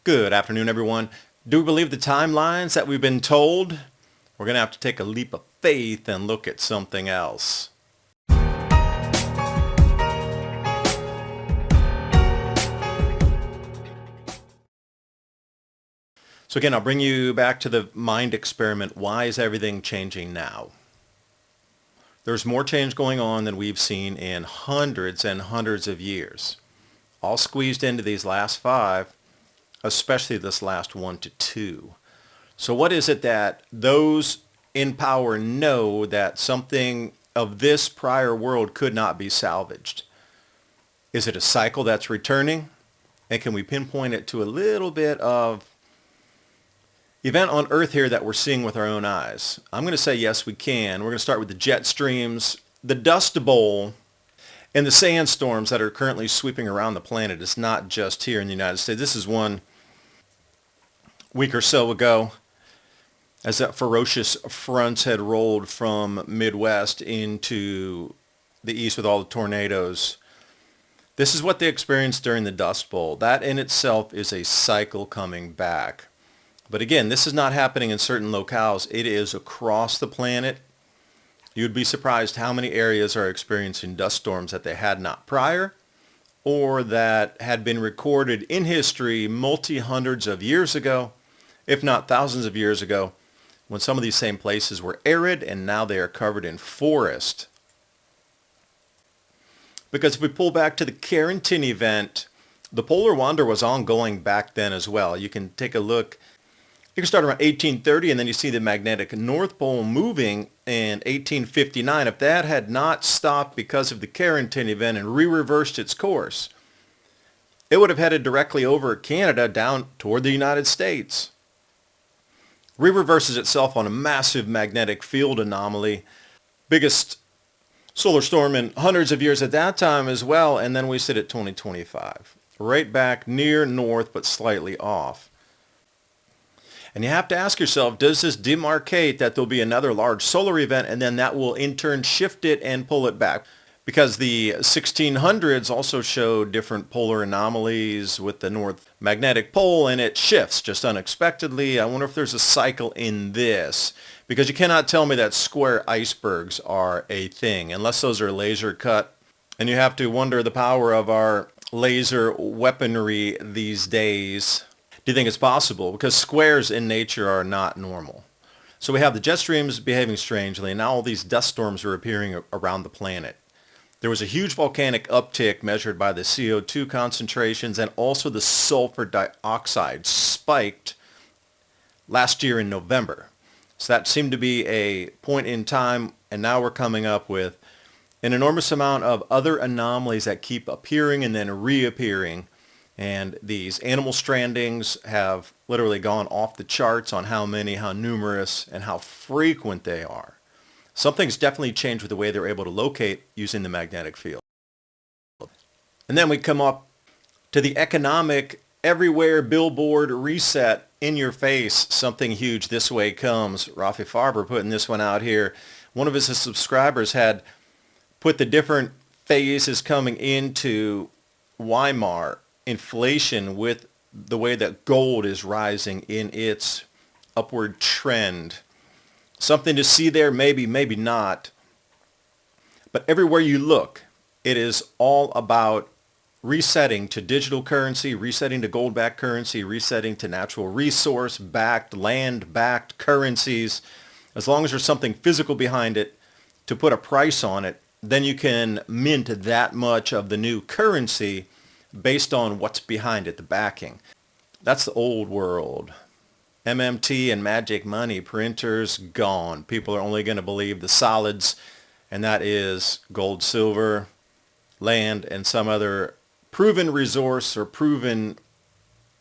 Good afternoon, everyone. Do we believe the timelines that we've been told? We're going to have to take a leap of faith and look at something else. So again, I'll bring you back to the mind experiment. Why is everything changing now? There's more change going on than we've seen in hundreds and hundreds of years, all squeezed into these last 5, especially this last 1 to 2. So what is it that those in power know that something of this prior world could not be salvaged? Is it a cycle that's returning? And can we pinpoint it to a little bit of event on Earth here that we're seeing with our own eyes? I'm going to say yes, we can. We're going to start with the jet streams, the dust bowl, and the sandstorms that are currently sweeping around the planet. It's not just here in the United States. This is one week or so ago, as that ferocious fronts had rolled from Midwest into the east with all the tornadoes. This is what they experienced during the Dust Bowl. That in itself is a cycle coming back. But again, this is not happening in certain locales. It is across the planet. You'd be surprised how many areas are experiencing dust storms that they had not prior, or that had been recorded in history multi-hundreds of years ago, if not thousands of years ago, when some of these same places were arid and now they are covered in forest. Because if we pull back to the Carrington event, the polar wander was ongoing back then as well. You can take a look. You can start around 1830 and then you see the magnetic North Pole moving in 1859. If that had not stopped because of the Carrington event and reversed its course, it would have headed directly over Canada down toward the United States. Reverses itself on a massive magnetic field anomaly, biggest solar storm in hundreds of years at that time as well, and then we sit at 2025, right back near north but slightly off. And you have to ask yourself, does this demarcate that there'll be another large solar event and then that will in turn shift it and pull it back? Because the 1600s also showed different polar anomalies with the North Magnetic Pole, and it shifts just unexpectedly. I wonder if there's a cycle in this, because you cannot tell me that square icebergs are a thing, unless those are laser cut. And you have to wonder the power of our laser weaponry these days. Do you think it's possible? Because squares in nature are not normal. So we have the jet streams behaving strangely, and now all these dust storms are appearing around the planet. There was a huge volcanic uptick measured by the CO2 concentrations, and also the sulfur dioxide spiked last year in November. So that seemed to be a point in time, and now we're coming up with an enormous amount of other anomalies that keep appearing and then reappearing. And these animal strandings have literally gone off the charts on how many, how numerous, and how frequent they are. Something's definitely changed with the way they're able to locate using the magnetic field. And then we come up to the economic everywhere billboard reset in your face. Something huge this way comes. Rafi Farber putting this one out here. One of his subscribers had put the different phases coming into Weimar inflation with the way that gold is rising in its upward trend. Something to see there, maybe, maybe not. But everywhere you look, it is all about resetting to digital currency, resetting to gold-backed currency, resetting to natural resource-backed, land-backed currencies. As long as there's something physical behind it to put a price on it, then you can mint that much of the new currency based on what's behind it, the backing. That's the old world. MMT and magic money, printers gone. People are only going to believe the solids, and that is gold, silver, land, and some other proven resource or proven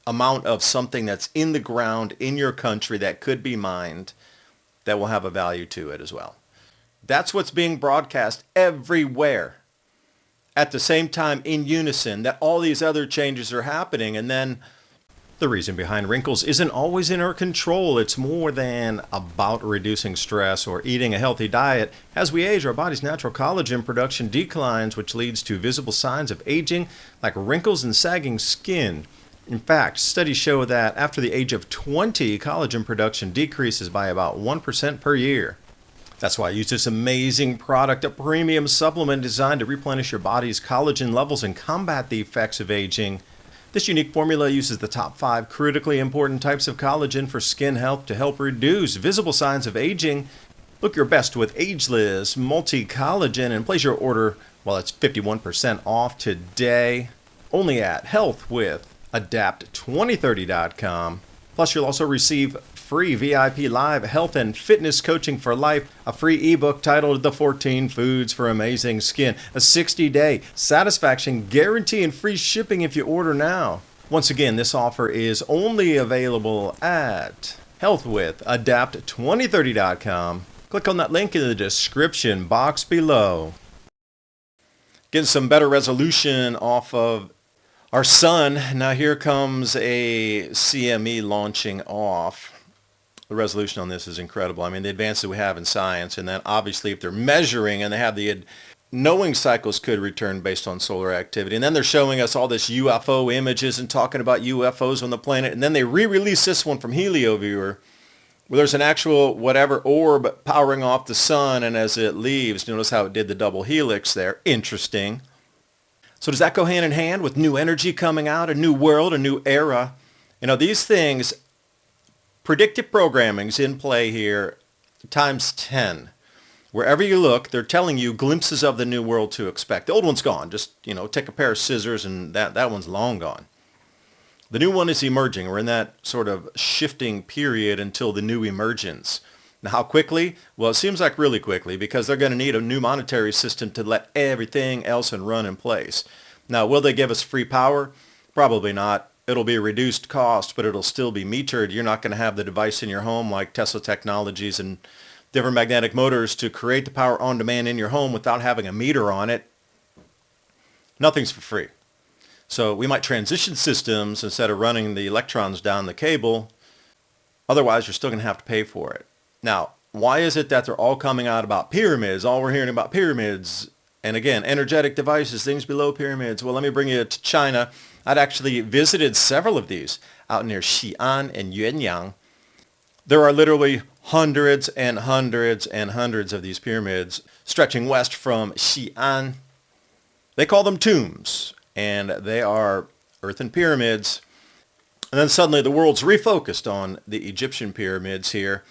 amount of something that's in the ground in your country that could be mined that will have a value to it as well. That's what's being broadcast everywhere at the same time in unison, that all these other changes are happening. And then the reason behind wrinkles isn't always in our control. It's more than about reducing stress or eating a healthy diet. As we age, our body's natural collagen production declines, which leads to visible signs of aging like wrinkles and sagging skin. In fact, studies show that after the age of 20, collagen production decreases by about 1% per year. That's why I use this amazing product, a premium supplement designed to replenish your body's collagen levels and combat the effects of aging. This unique formula uses the top 5 critically important types of collagen for skin health to help reduce visible signs of aging. Look your best with Ageless Multi-Collagen and place your order while it's 51% off today. Only at healthwithadapt2030.com. Plus, you'll also receive free VIP Live Health and Fitness Coaching for Life, a free ebook titled The 14 Foods for Amazing Skin, a 60-day satisfaction guarantee, and free shipping if you order now. Once again, this offer is only available at healthwithadapt2030.com. Click on that link in the description box below. Getting some better resolution off of our sun. Now here comes a CME launching off. The resolution on this is incredible. I mean, the advances we have in science, and then obviously if they're measuring and they have the knowing cycles could return based on solar activity, and then they're showing us all this UFO images and talking about UFOs on the planet, and then they re-release this one from HelioViewer where there's an actual whatever orb powering off the sun, and as it leaves, notice how it did the double helix there. Interesting. So does that go hand in hand with new energy coming out, a new world, a new era? You know, these things, predictive programming's in play here times 10. Wherever you look, they're telling you glimpses of the new world to expect. The old one's gone. Just, take a pair of scissors and that one's long gone. The new one is emerging. We're in that sort of shifting period until the new emergence. Now, how quickly? Well, it seems like really quickly, because they're going to need a new monetary system to let everything else and run in place. Now, will they give us free power? Probably not. It'll be a reduced cost, but it'll still be metered. You're not going to have the device in your home like Tesla Technologies and different magnetic motors to create the power on demand in your home without having a meter on it. Nothing's for free. So we might transition systems instead of running the electrons down the cable. Otherwise, you're still going to have to pay for it. Now, why is it that they're all coming out about pyramids? All we're hearing about pyramids. And again, energetic devices, things below pyramids. Well, let me bring you to China. I'd actually visited several of these out near Xi'an and Yuanyang. There are literally hundreds and hundreds and hundreds of these pyramids stretching west from Xi'an. They call them tombs, and they are earthen pyramids. And then suddenly the world's refocused on the Egyptian pyramids here.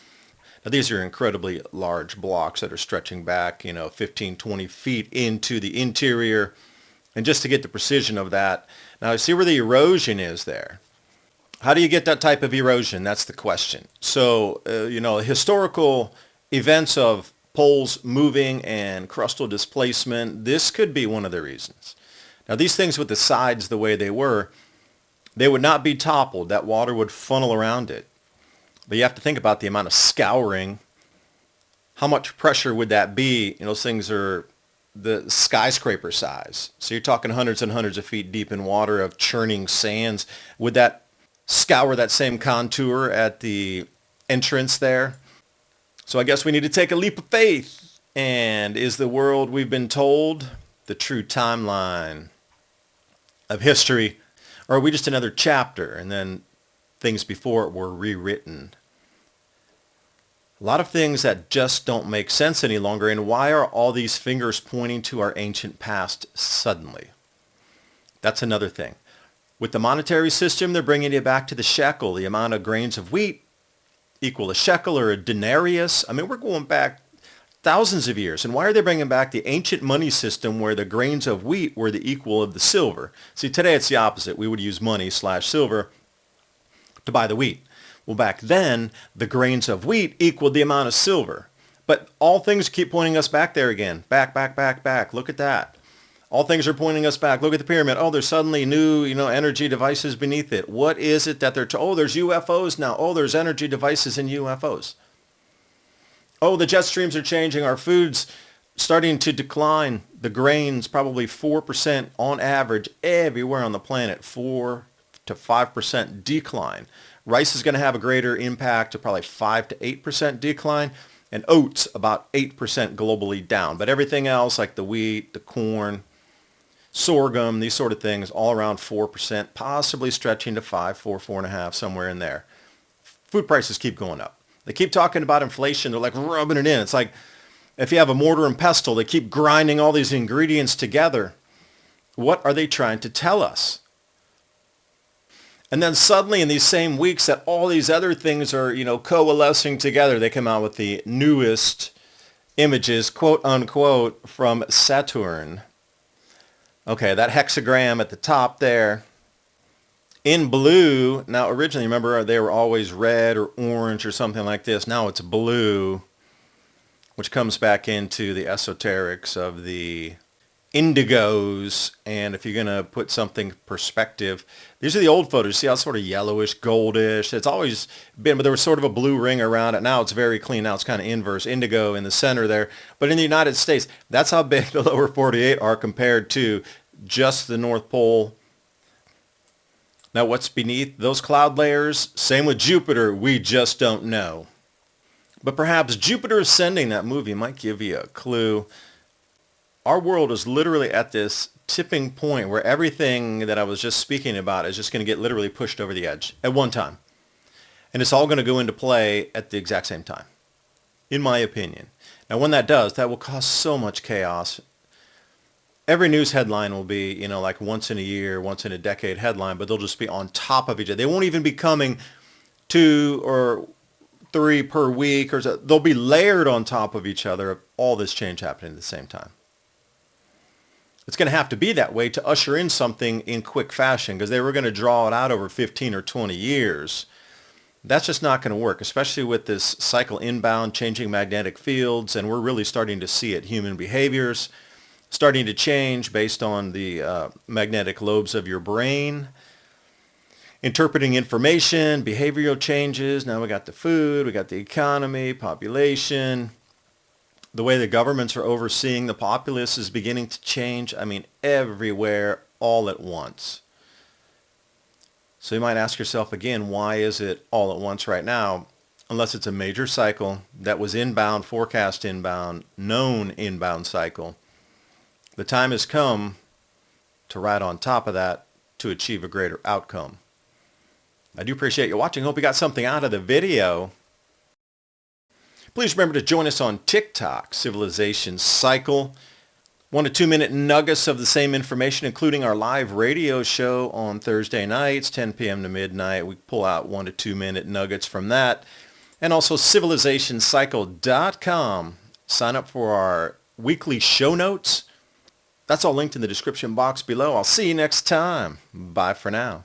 Now, these are incredibly large blocks that are stretching back, 15, 20 feet into the interior. And just to get the precision of that, now see where the erosion is there. How do you get that type of erosion? That's the question. So, historical events of poles moving and crustal displacement, this could be one of the reasons. Now, these things with the sides the way they were, they would not be toppled. That water would funnel around it. But you have to think about the amount of scouring. How much pressure would that be? Those things are the skyscraper size. So you're talking hundreds and hundreds of feet deep in water of churning sands. Would that scour that same contour at the entrance there? So I guess we need to take a leap of faith. And is the world we've been told the true timeline of history? Or are we just another chapter and then things before it were rewritten? A lot of things that just don't make sense any longer. And why are all these fingers pointing to our ancient past suddenly? That's another thing. With the monetary system, they're bringing you back to the shekel. The amount of grains of wheat equal a shekel or a denarius. I mean, we're going back thousands of years. And why are they bringing back the ancient money system where the grains of wheat were the equal of the silver? See, today it's the opposite. We would use money/silver to buy the wheat. Well, back then, the grains of wheat equaled the amount of silver. But all things keep pointing us back there again. Back, back, back, back. Look at that. All things are pointing us back. Look at the pyramid. Oh, there's suddenly new, energy devices beneath it. What is it that they're... Oh, there's UFOs now. Oh, there's energy devices in UFOs. Oh, the jet streams are changing. Our food's starting to decline. The grains, probably 4% on average everywhere on the planet. 4 to 5% decline. Rice is going to have a greater impact, of probably 5 to 8% decline, and oats about 8% globally down. But everything else, like the wheat, the corn, sorghum, these sort of things, all around 4%, possibly stretching to 5, 4, 4.5, somewhere in there. Food prices keep going up. They keep talking about inflation. They're like rubbing it in. It's like if you have a mortar and pestle, they keep grinding all these ingredients together. What are they trying to tell us? And then suddenly in these same weeks that all these other things are, coalescing together, they come out with the newest images, quote unquote, from Saturn. Okay, that hexagram at the top there in blue. Now, originally, remember, they were always red or orange or something like this. Now it's blue, which comes back into the esoterics of the indigos. And if you're going to put something perspective, these are the old photos. See how it's sort of yellowish, goldish. It's always been, but there was sort of a blue ring around it. Now it's very clean. Now it's kind of inverse, indigo in the center there. But in the United States, that's how big the lower 48 are compared to just the North Pole. Now what's beneath those cloud layers? Same with Jupiter. We just don't know. But perhaps Jupiter Ascending, that movie, might give you a clue. Our world is literally at this tipping point where everything that I was just speaking about is just going to get literally pushed over the edge at one time. And it's all going to go into play at the exact same time, in my opinion. Now, when that does, that will cause so much chaos. Every news headline will be, like once in a year, once in a decade headline, but they'll just be on top of each other. They won't even be coming 2 or 3 per week, or so. They'll be layered on top of each other of all this change happening at the same time. It's going to have to be that way to usher in something in quick fashion, because they were going to draw it out over 15 or 20 years. That's just not going to work, especially with this cycle inbound, changing magnetic fields, and we're really starting to see it. Human behaviors starting to change based on the magnetic lobes of your brain. Interpreting information, behavioral changes. Now we got the food, we got the economy, population. The way the governments are overseeing the populace is beginning to change. I mean, everywhere, all at once. So you might ask yourself again, why is it all at once right now? Unless it's a major cycle that was inbound, forecast inbound, known inbound cycle. The time has come to ride on top of that to achieve a greater outcome. I do appreciate you watching. Hope you got something out of the video. Please remember to join us on TikTok, Civilization Cycle. 1 to 2 minute nuggets of the same information, including our live radio show on Thursday nights, 10 p.m. to midnight. We pull out 1 to 2 minute nuggets from that. And also civilizationcycle.com. Sign up for our weekly show notes. That's all linked in the description box below. I'll see you next time. Bye for now.